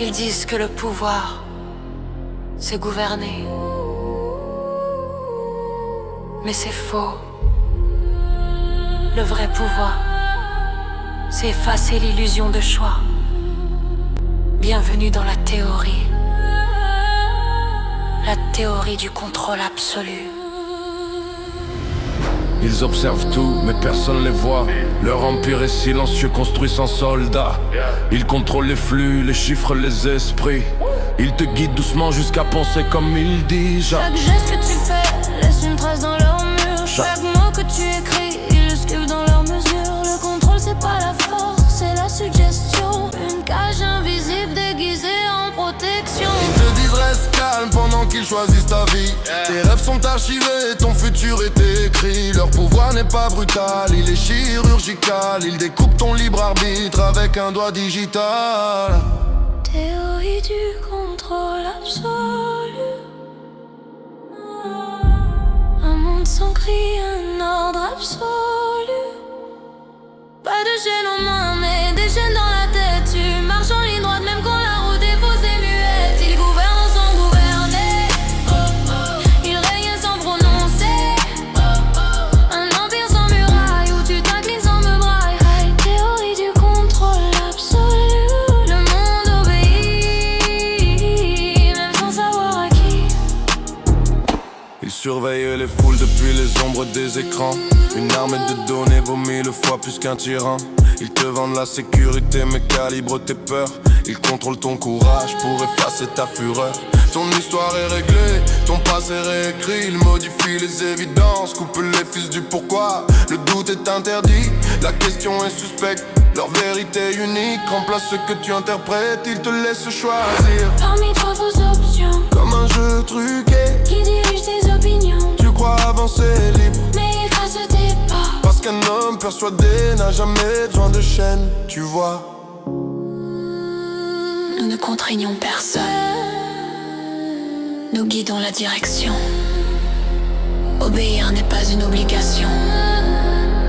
Ils disent que le pouvoir, c'est gouverner. Mais c'est faux. Le vrai pouvoir, c'est effacer l'illusion de choix. Bienvenue dans la théorie. La théorie du contrôle absolu. Ils observent tout, mais personne les voit. Leur empire est silencieux, construit sans soldats. Ils contrôlent les flux, les chiffres, les esprits. Ils te guident doucement jusqu'à penser comme ils disent. Chaque geste que tu fais laisse une trace dans leur mur. Chaque mot que tu écris, ils le sculptent dans leur mesure. Le contrôle c'est pas la force, c'est la suggestion. Une cage invisible déguisée en protection. Ils te disent reste calme pendant qu'ils choisissent ta vie. Tes rêves sont archivés, ton futur est écrit. Leur pouvoir n'est pas brutal, il est chirurgical. Ils découpent ton libre arbitre avec un doigt digital. Théorie du contrôle absolu. Un monde sans cri, un ordre absolu. Pas de chaîne aux mains, mais des chaînes dans la tête. Tu marches en ligne droite même quand la route est fausse et muette. Ils gouvernent sans gouverner. Ils règnent sans prononcer. Un empire sans muraille où tu t'inclines sans me brailler. Théorie du contrôle absolu. Le monde obéit, même sans savoir à qui. Ils surveillent les foules depuis les ombres des écrans. Une armée de données vaut 1000 fois plus qu'un tyran. Ils te vendent la sécurité mais calibrent tes peurs. Ils contrôlent ton courage pour effacer ta fureur. Ton histoire est réglée, ton passé réécrit. Ils modifient les évidences, coupent les fils du pourquoi. Le doute est interdit, la question est suspecte. Leur vérité unique remplace ce que tu interprètes. Ils te laissent choisir Parmi trois fausses options comme un jeu truqué. qui dirige tes opinions, Tu crois avancer libre mais ils tracent tes pas. parce qu'un homme persuadé n'a jamais besoin de chaîne, tu vois. Nous ne contraignons personne. Nous guidons la direction. Obéir n'est pas une obligation,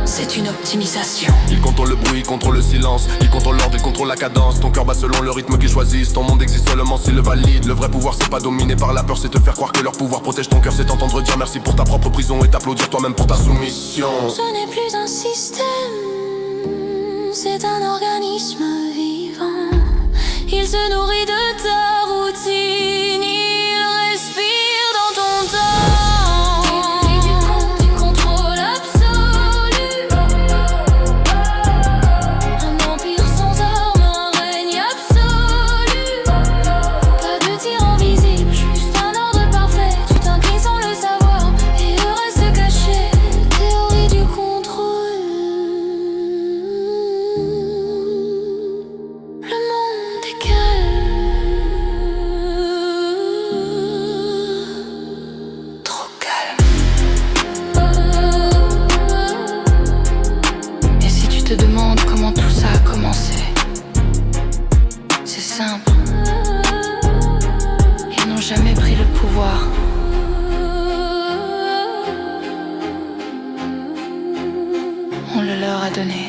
c'est une optimisation. Ils contrôlent le bruit, ils contrôlent le silence. Ils contrôlent l'ordre, ils contrôlent la cadence. Ton cœur bat selon le rythme qu'ils choisissent. Ton monde existe seulement s'ils le valident. Le vrai pouvoir c'est pas dominé par la peur, c'est te faire croire que leur pouvoir protège ton cœur. C'est t'entendre dire merci pour ta propre prison et t'applaudir toi-même pour ta soumission. Ce n'est plus un système, c'est un organisme vivant. Il se nourrit de ta routine, il respire dans ton temps. Théorie du contrôle absolu. Un empire sans armes, un règne absolu. Pas de tyran visible, juste un ordre parfait. Tu t'inclines sans le savoir et le reste caché. Théorie du contrôle. Le monde est calme, trop calme. Et si tu te demandes comment tout ça a commencé, c'est simple. Ils n'ont jamais pris le pouvoir. On le leur a donné.